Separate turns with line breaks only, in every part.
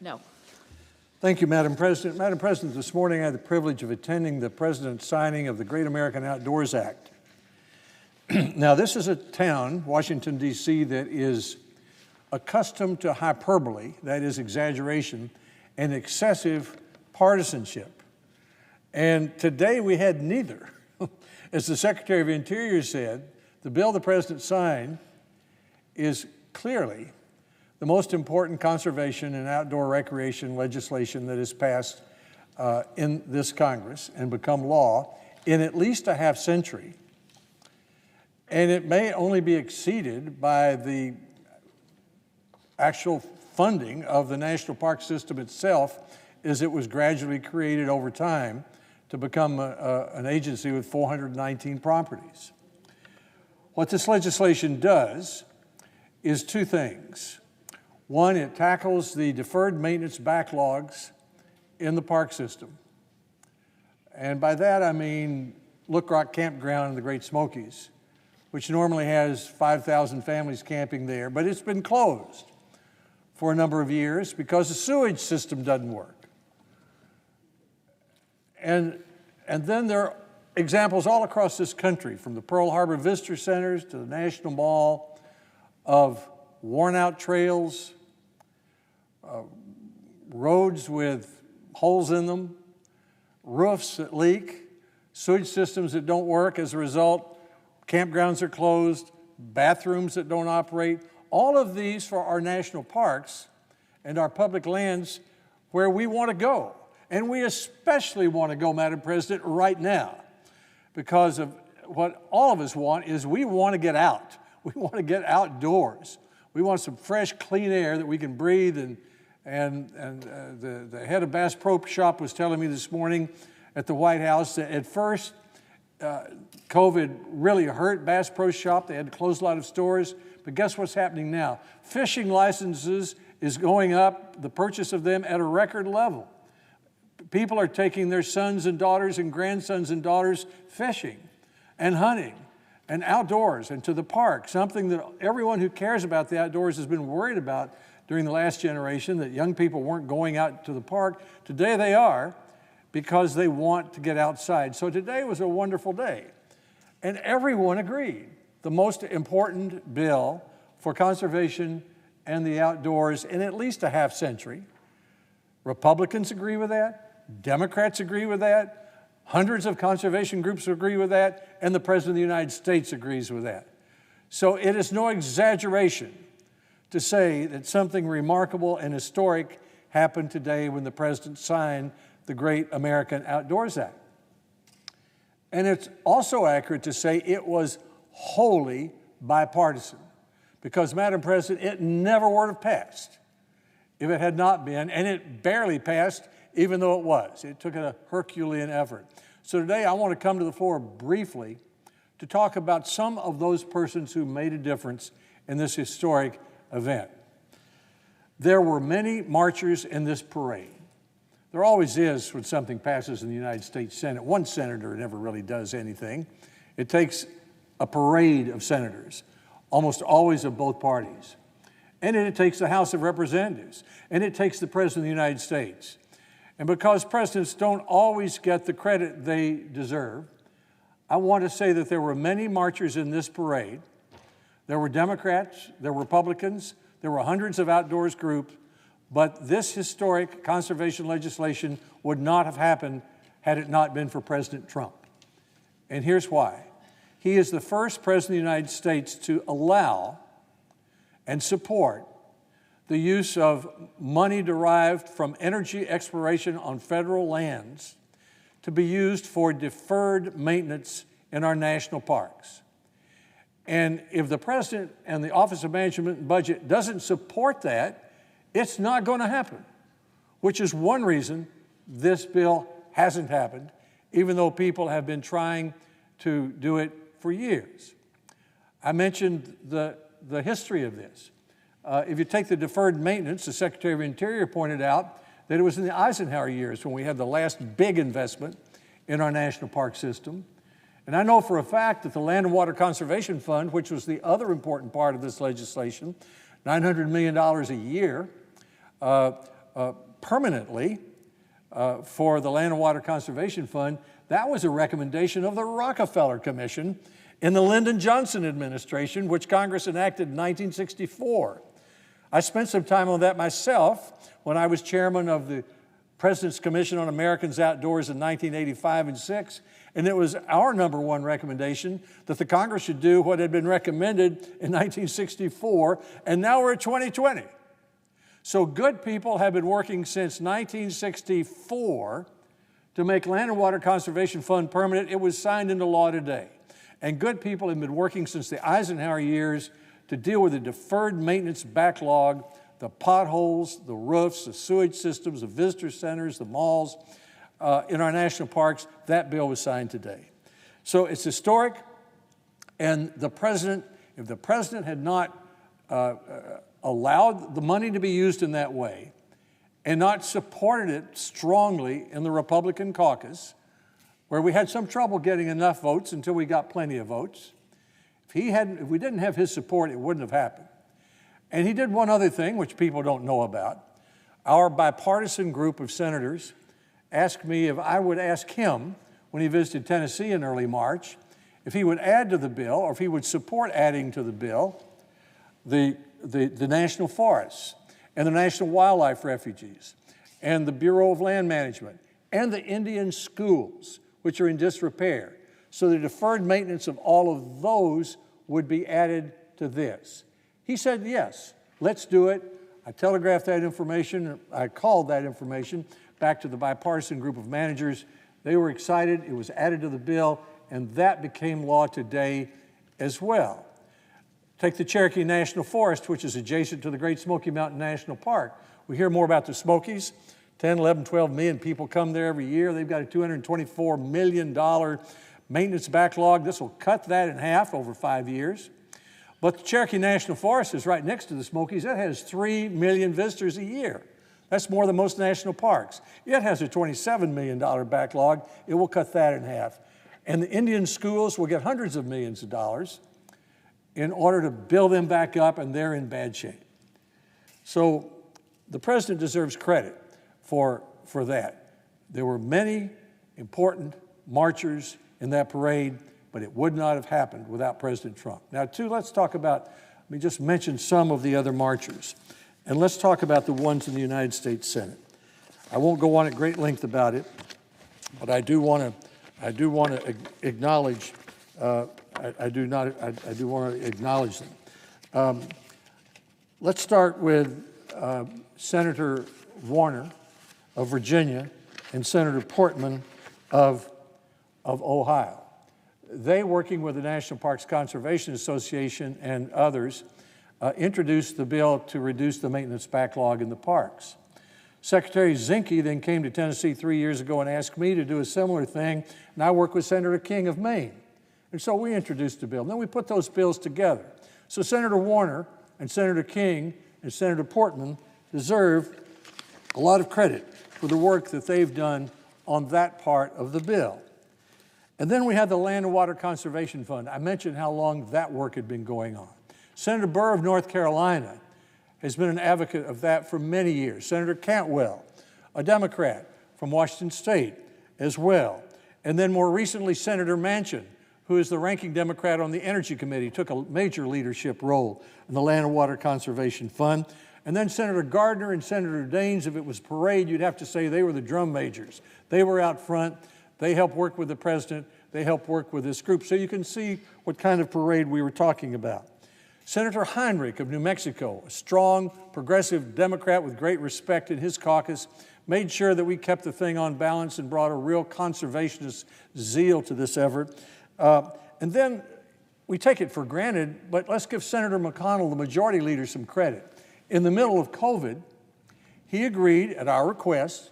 No.
Thank you, Madam President. Madam President, this morning I had the privilege of attending the President's signing of the Great American Outdoors Act. Now, this is a town, Washington, D.C., that is accustomed to hyperbole, that is exaggeration, and excessive partisanship. And today we had neither. As the Secretary of Interior said, the bill the President signed is clearly the most important conservation and outdoor recreation legislation that has passed in this Congress and become law in at least a half century. And it may only be exceeded by the actual funding of the National Park System itself, as it was gradually created over time to become an agency with 419 properties. What this legislation does is two things. One, it tackles the deferred maintenance backlogs in the park system. And by that I mean Look Rock Campground in the Great Smokies, which normally has 5,000 families camping there, but it's been closed for a number of years because the sewage system doesn't work. And then there are examples all across this country, from the Pearl Harbor Visitor Centers to the National Mall, of worn-out trails, roads with holes in them, roofs that leak, sewage systems that don't work. As a result, campgrounds are closed, bathrooms that don't operate. All of these for our national parks and our public lands where we want to go. And we especially want to go, Madam President, right now, because of what all of us want is we want to get out. We want to get outdoors. We want some fresh, clean air that we can breathe. And the head of Bass Pro Shop was telling me this morning at the White House that at first, COVID really hurt Bass Pro Shop. They had to close a lot of stores. But guess what's happening now? Fishing licenses is going up, the purchase of them at a record level. People are taking their sons and daughters and grandsons and daughters fishing and hunting and outdoors and to the park, something that everyone who cares about the outdoors has been worried about during the last generation, that young people weren't going out to the park. Today they are, because they want to get outside. So today was a wonderful day. And everyone agreed. The most important bill for conservation and the outdoors in at least a half century. Republicans agree with that. Democrats agree with that. Hundreds of conservation groups agree with that. And the President of the United States agrees with that. So it is no exaggeration to say that something remarkable and historic happened today when the President signed the Great American Outdoors Act. And it's also accurate to say it was wholly bipartisan, because, Madam President, it never would have passed if it had not been, and it barely passed even though it was. It took a Herculean effort. So today I want to come to the floor briefly to talk about some of those persons who made a difference in this historic event. There were many marchers in this parade. There always is when something passes in the United States Senate. One senator never really does anything. It takes a parade of senators, almost always of both parties. And it takes the House of Representatives. And it takes the President of the United States. And because presidents don't always get the credit they deserve, I want to say that there were many marchers in this parade. There were Democrats, there were Republicans, there were hundreds of outdoors groups. But this historic conservation legislation would not have happened had it not been for President Trump. And here's why. He is the first President of the United States to allow and support the use of money derived from energy exploration on federal lands to be used for deferred maintenance in our national parks. And if the President and the Office of Management and Budget doesn't support that, it's not going to happen, which is one reason this bill hasn't happened, even though people have been trying to do it for years. I mentioned the history of this. If you take the deferred maintenance, the Secretary of Interior pointed out that it was in the Eisenhower years when we had the last big investment in our national park system. And I know for a fact that the Land and Water Conservation Fund, which was the other important part of this legislation, $900 million a year, permanently for the Land and Water Conservation Fund, that was a recommendation of the Rockefeller Commission in the Lyndon Johnson administration, which Congress enacted in 1964. I spent some time on that myself when I was chairman of the President's Commission on Americans Outdoors in 1985 and 6, and it was our number one recommendation that the Congress should do what had been recommended in 1964, and now we're at 2020. So good people have been working since 1964 to make Land and Water Conservation Fund permanent. It was signed into law today. And good people have been working since the Eisenhower years to deal with the deferred maintenance backlog, the potholes, the roofs, the sewage systems, the visitor centers, the malls in our national parks. That bill was signed today. So it's historic, and the president, if the president had not allowed the money to be used in that way and not supported it strongly in the Republican caucus, where we had some trouble getting enough votes until we got plenty of votes, if we didn't have his support, it wouldn't have happened. And he did one other thing, which people don't know about. Our bipartisan group of senators asked me if I would ask him, when he visited Tennessee in early March, if he would add to the bill, or if he would support adding to the bill, the national forests and the National Wildlife Refuges and the Bureau of Land Management and the Indian schools, which are in disrepair. So the deferred maintenance of all of those would be added to this. He said, yes, let's do it. I telegraphed that information. I called that information back to the bipartisan group of managers. They were excited. It was added to the bill, and that became law today as well. Take the Cherokee National Forest, which is adjacent to the Great Smoky Mountain National Park. We hear more about the Smokies. 10, 11, 12 million people come there every year. They've got a $224 million maintenance backlog. This will cut that in half over 5 years. But the Cherokee National Forest is right next to the Smokies. It has 3 million visitors a year. That's more than most national parks. It has a $27 million backlog. It will cut that in half. And the Indian schools will get hundreds of millions of dollars in order to build them back up, and they're in bad shape. So the president deserves credit for that. There were many important marchers in that parade, but it would not have happened without President Trump. Now, let's talk about, let me just mention some of the other marchers, and let's talk about the ones in the United States Senate. I won't go on at great length about it, but I do want to acknowledge. I do want to acknowledge them. Let's start with Senator Warner of Virginia and Senator Portman of Ohio. They, working with the National Parks Conservation Association and others, introduced the bill to reduce the maintenance backlog in the parks. Secretary Zinke then came to Tennessee 3 years ago and asked me to do a similar thing, and I worked with Senator King of Maine. And so we introduced the bill. And then we put those bills together. So Senator Warner and Senator King and Senator Portman deserve a lot of credit for the work that they've done on that part of the bill. And then we had the Land and Water Conservation Fund. I mentioned how long that work had been going on. Senator Burr of North Carolina has been an advocate of that for many years. Senator Cantwell, a Democrat from Washington State as well. And then more recently, Senator Manchin, who is the ranking Democrat on the Energy Committee, took a major leadership role in the Land and Water Conservation Fund. And then Senator Gardner and Senator Daines, if it was parade, you'd have to say they were the drum majors. They were out front. They helped work with the president. They helped work with this group. So you can see what kind of parade we were talking about. Senator Heinrich of New Mexico, a strong, progressive Democrat with great respect in his caucus, made sure that we kept the thing on balance and brought a real conservationist zeal to this effort. And then we take it for granted, but let's give Senator McConnell, the majority leader, some credit. In the middle of COVID, he agreed at our request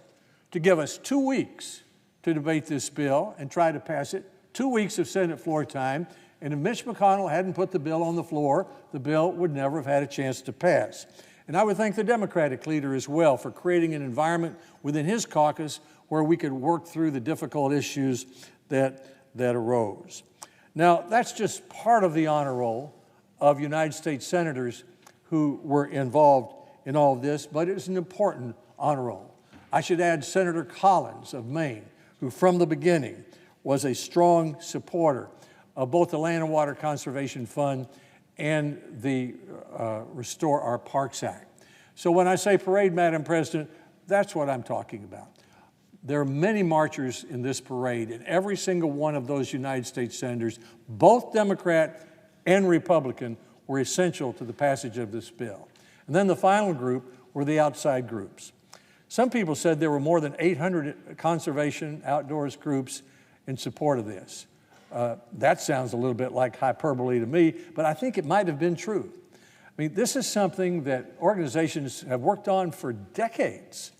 to give us 2 weeks to debate this bill and try to pass it, 2 weeks of Senate floor time, and if Mitch McConnell hadn't put the bill on the floor, the bill would never have had a chance to pass. And I would thank the Democratic leader as well for creating an environment within his caucus where we could work through the difficult issues that arose. Now, that's just part of the honor roll of United States senators who were involved in all of this, but it's an important honor roll. I should add Senator Collins of Maine, who from the beginning was a strong supporter of both the Land and Water Conservation Fund and the Restore Our Parks Act. So when I say parade, Madam President, that's what I'm talking about. There are many marchers in this parade, and every single one of those United States senators, both Democrat and Republican, were essential to the passage of this bill. And then the final group were the outside groups. Some people said there were more than 800 conservation outdoors groups in support of this. That sounds a little bit like hyperbole to me, but I think it might have been true. I mean, this is something that organizations have worked on for decades,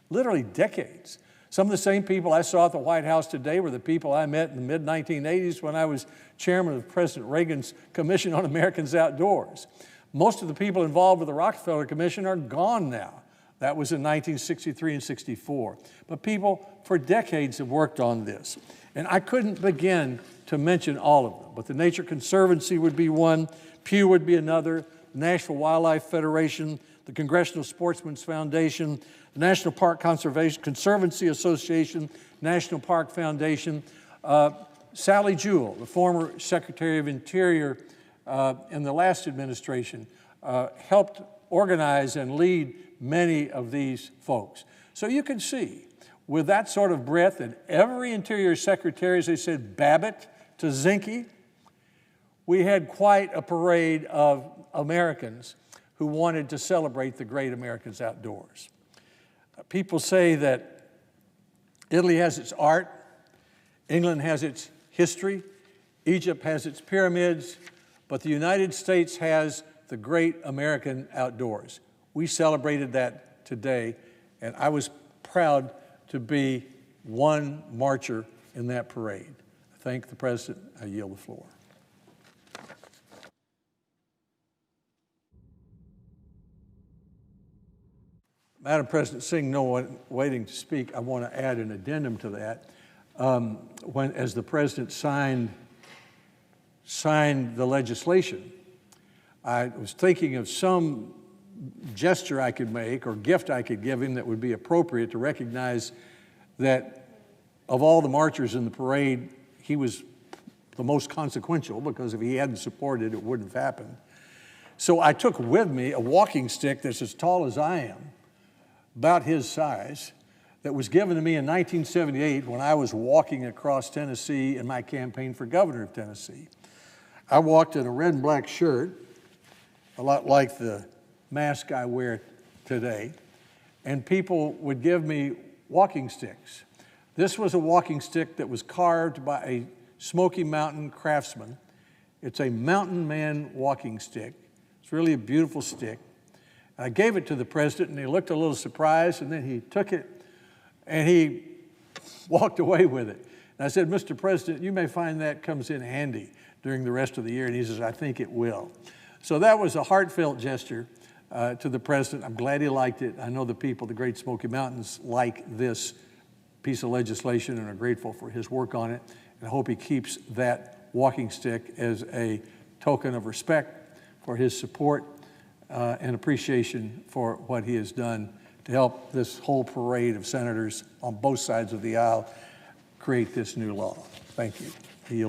literally decades. Some of the same people I saw at the White House today were the people I met in the mid-1980s when I was chairman of President Reagan's Commission on Americans Outdoors. Most of the people involved with the Rockefeller Commission are gone now. That was in 1963 and 64. But people for decades have worked on this. And I couldn't begin to mention all of them, but the Nature Conservancy would be one, Pew would be another, the National Wildlife Federation, the Congressional Sportsmen's Foundation, the National Park Conservancy Association, National Park Foundation. Sally Jewell, the former Secretary of Interior in the last administration, helped organize and lead many of these folks. So you can see, with that sort of breadth, and every Interior Secretary, as they said, Babbitt to Zinke, we had quite a parade of Americans who wanted to celebrate the great Americans outdoors. People say that Italy has its art, England has its history, Egypt has its pyramids, but the United States has the great American outdoors. We celebrated that today, and I was proud to be one marcher in that parade. I thank the President. I yield the floor. Madam President, seeing no one waiting to speak, I want to add an addendum to that. As the President signed the legislation, I was thinking of some gesture I could make or gift I could give him that would be appropriate to recognize that of all the marchers in the parade, he was the most consequential, because if he hadn't supported it, it wouldn't have happened. So I took with me a walking stick that's as tall as I am, about his size, that was given to me in 1978 when I was walking across Tennessee in my campaign for governor of Tennessee. I walked in a red and black shirt, a lot like the mask I wear today, and people would give me walking sticks. This was a walking stick that was carved by a Smoky Mountain craftsman. It's a Mountain Man walking stick. It's really a beautiful stick. I gave it to the President, and he looked a little surprised, and then he took it, and he walked away with it. And I said, Mr. President, you may find that comes in handy during the rest of the year. And he says, I think it will. So that was a heartfelt gesture to the President. I'm glad he liked it. I know the people, the Great Smoky Mountains, like this piece of legislation and are grateful for his work on it. And I hope he keeps that walking stick as a token of respect for his support and appreciation for what he has done to help this whole parade of senators on both sides of the aisle create this new law. Thank you. I yield.